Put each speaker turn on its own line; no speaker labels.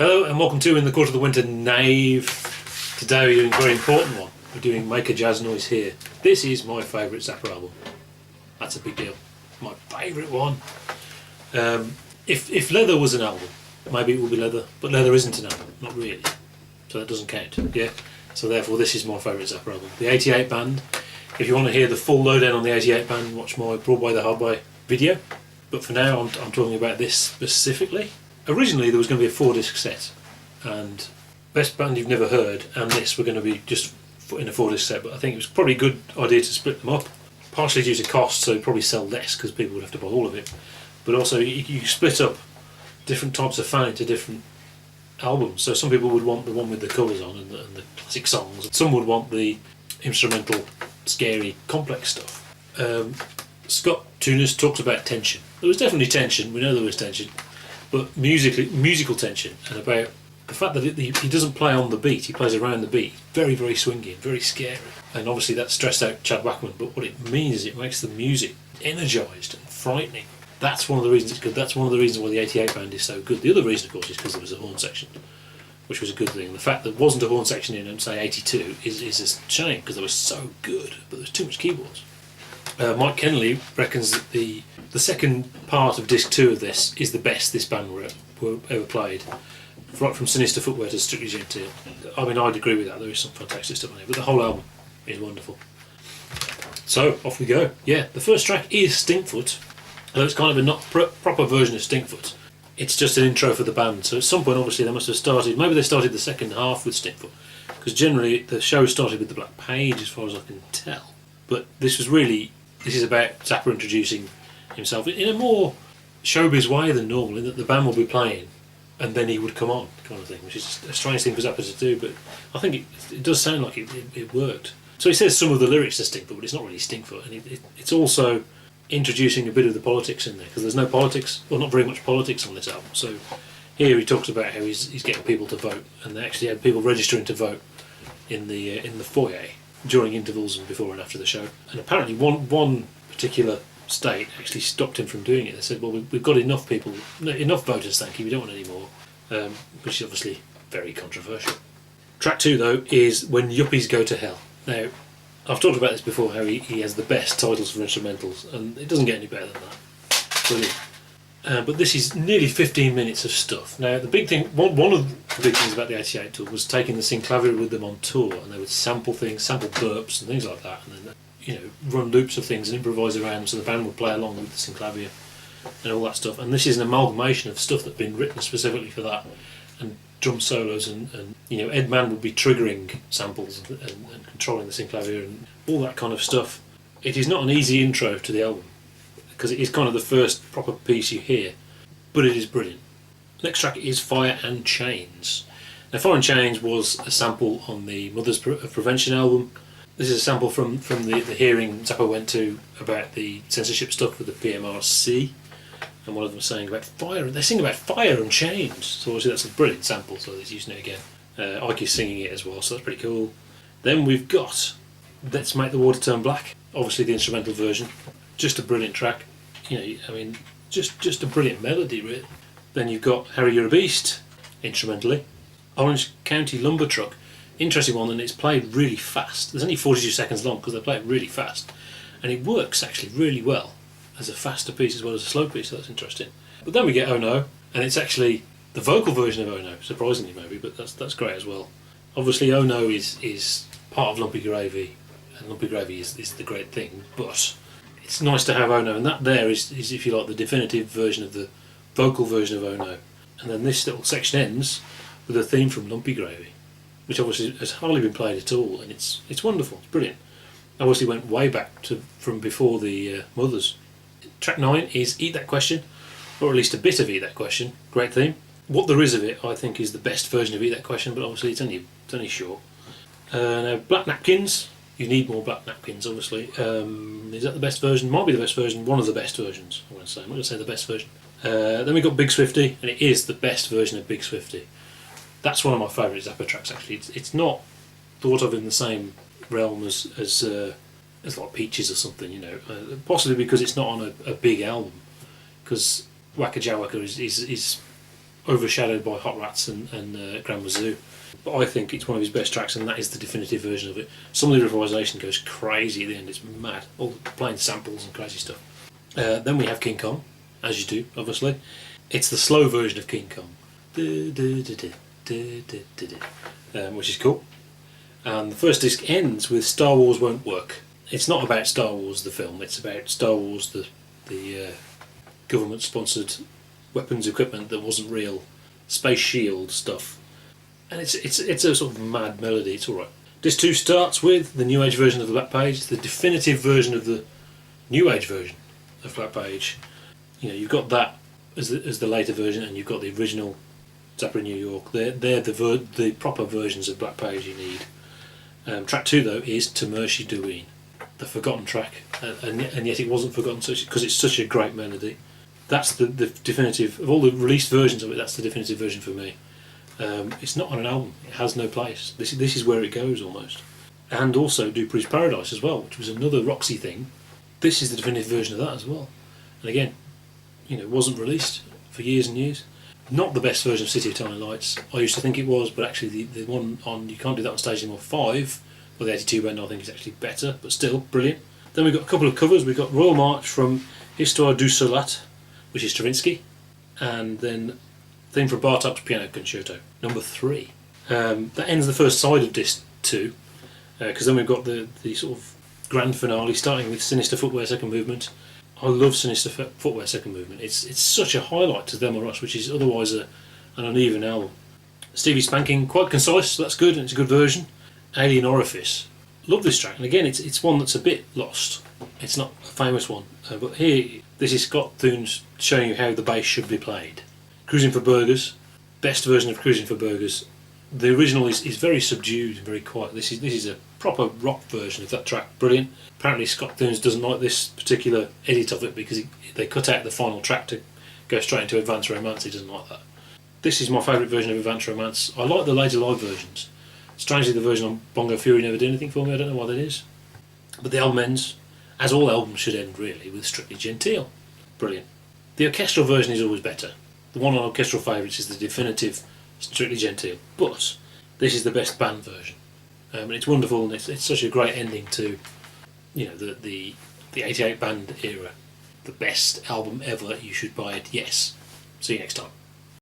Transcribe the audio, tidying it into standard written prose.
Hello and welcome to In the Court of the Wenton Knave. Today we're doing a very important one. We're doing Make a Jazz Noise Here. This is my favourite Zappa album. That's a big deal. My favourite one. If Leather was an album, maybe it would be Leather, but Leather isn't an album, not really. So that doesn't count, yeah? So therefore this is my favourite Zappa album. The 88 band. If you want to hear the full lowdown on the 88 band, watch my Broadway the Hard Way video. But for now I'm talking about this specifically. Originally there was going to be a 4-disc set, and Best Band You've Never Heard and this were going to be just in a 4-disc set, but I think it was probably a good idea to split them up, partially due to cost, so you'd probably sell less because people would have to buy all of it, but also you split up different types of fan into different albums. So some people would want the one with the colours on and the classic songs, some would want the instrumental, scary, complex stuff. Scott Tunis talks about tension. There was definitely tension, we know there was tension, but musical tension, and about the fact that he doesn't play on the beat, he plays around the beat. Very, very swingy, very scary. And obviously that stressed out Chad Bachman, but what it means is it makes the music energised and frightening. That's one of the reasons it's good. That's one of the reasons why the 88 band is so good. The other reason, of course, is because there was a horn section, which was a good thing. The fact that there wasn't a horn section in, say, 82 is a shame, because they were so good, but there was too much keyboards. Mike Kennelly reckons that the second part of disc 2 of this is the best this band were ever played, right from Sinister Footwear to Strictly Genteel. I mean, I'd agree with that. There is some fantastic stuff on it, but the whole album is wonderful. So off we go. Yeah, the first track is Stinkfoot, although it's kind of a not proper version of Stinkfoot. It's just an intro for the band. So at some point, obviously, they must have started. Maybe they started the second half with Stinkfoot, because generally the show started with the Black Page, as far as I can tell. But this is about Zappa introducing himself in a more showbiz way than normal, in that the band will be playing and then he would come on, kind of thing, which is a strange thing for Zappa to do, but I think it does sound like it worked. So he says some of the lyrics to Stinkfoot, but it's not really Stinkfoot, and it's also introducing a bit of the politics in there, because there's no politics, or not very much politics on this album. So here he talks about how he's getting people to vote, and they actually had people registering to vote in the foyer during intervals and before and after the show. And apparently one particular state actually stopped him from doing it. They said, well, we've got enough voters, thank you, we don't want any more, which is obviously very controversial. Track 2 though is When Yuppies Go to Hell. Now, I've talked about this before, how he has the best titles for instrumentals, and it doesn't get any better than that. Brilliant. But this is nearly 15 minutes of stuff. Now, the big thing, one of the big things about the 88 tour was taking the synclavier with them on tour, and they would sample things, sample burps and things like that, and then run loops of things and improvise around, so the band would play along with the synclavier and all that stuff. And this is an amalgamation of stuff that's been written specifically for that, and drum solos, and Ed Mann would be triggering samples and controlling the synclavier and all that kind of stuff. It is not an easy intro to the album, because it is kind of the first proper piece you hear, but it is brilliant. Next track is Fire and Chains. Now, Fire and Chains was a sample on the Mothers of Prevention album. This is a sample from the hearing Zappa went to about the censorship stuff with the PMRC, and one of them was saying about fire, and they sing about fire and chains, so obviously that's a brilliant sample, so he's using it again. Ike is singing it as well, so that's pretty cool. Then we've got Let's Make the Water Turn Black, obviously the instrumental version, just a brilliant track, just a brilliant melody, really. Then you've got Harry You're a Beast, instrumentally. Orange County Lumber Truck, interesting one, and it's played really fast. There's only 42 seconds long because they play it really fast, and it works actually really well as a faster piece as well as a slow piece, so that's interesting. But then we get Oh No, and it's actually the vocal version of Oh No, surprisingly maybe, but that's great as well. Obviously Oh No is part of Lumpy Gravy, and Lumpy Gravy is the great thing, but it's nice to have Oh No, and that there is if you like, the definitive version of the vocal version of Oh No. And then this little section ends with a theme from Lumpy Gravy, which obviously has hardly been played at all, and it's wonderful, it's brilliant. Obviously went way back from before the Mothers. Track 9 is Eat That Question, or at least a bit of Eat That Question, great theme. What there is of it, I think, is the best version of Eat That Question, but obviously it's only short. Now, Black Napkins, you need more Black Napkins, obviously. Is that the best version? Might be the best version, one of the best versions, I'm not going to say the best version. Then we've got Big Swifty, and it is the best version of Big Swifty. That's one of my favourite Zappa tracks, actually. It's not thought of in the same realm as like Peaches or something, possibly because it's not on a big album, because Waka Jawaka is overshadowed by Hot Rats and Grand Wazoo. But I think it's one of his best tracks, and that is the definitive version of it. Some of the improvisation goes crazy at the end, it's mad. All playing samples and crazy stuff. Then we have King Kong, as you do, obviously. It's the slow version of King Kong, which is cool. And the first disc ends with Star Wars Won't Work. It's not about Star Wars the film, it's about Star Wars the government-sponsored weapons equipment that wasn't real, space shield stuff. And it's a sort of mad melody, it's alright. Disc 2 starts with the New Age version of the Black Page, the definitive version of the New Age version of Black Page. You know, you've got that as the later version, and you've got the original Zappa in New York. They're the proper versions of Black Page you need. Track 2 though is To Mercy Duween, the forgotten track, and yet it wasn't forgotten because it's such a great melody. That's the definitive, of all the released versions of it, that's the definitive version for me. It's not on an album, it has no place. This is where it goes almost. And also Dupree's Paradise as well, which was another Roxy thing. This is the definitive version of that as well. And again, you know, it wasn't released for years and years. Not the best version of City of Tiny Lights. I used to think it was, but actually the one on You Can't Do That on Stage Anymore 5, or the 82 band, I think is actually better, but still brilliant. Then we've got a couple of covers. We've got Royal March from Histoire du Soldat, which is Stravinsky, and then theme from Bartok's Piano Concerto, number 3. That ends the first side of disc 2, because then we've got the sort of grand finale, starting with Sinister Footwear second movement. I love Sinister Footwear second movement. It's such a highlight to Them or Us, which is otherwise an uneven album. Stevie Spanking, quite concise, so that's good, and it's a good version. Alien Orifice, love this track, and again it's one that's a bit lost. It's not a famous one, but here this is Scott Thunes showing you how the bass should be played. Cruisin for Burgers, best version of Cruisin for Burgers. The original is very subdued and very quiet. This is a proper rock version of that track, brilliant. Apparently Scott Thunes doesn't like this particular edit of it because they cut out the final track to go straight into Advanced Romance. He doesn't like that. This is my favourite version of Advanced Romance. I like the later live versions. Strangely, the version on Bongo Fury never did anything for me. I don't know why that is. But the album ends, as all albums should end really, with Strictly Genteel. Brilliant. The orchestral version is always better. The one on Orchestral Favourites is the definitive Strictly Genteel, but this is the best band version, and it's wonderful, and it's such a great ending to, you know, the 88 band era. The best album ever. You should buy it. Yes. See you next time.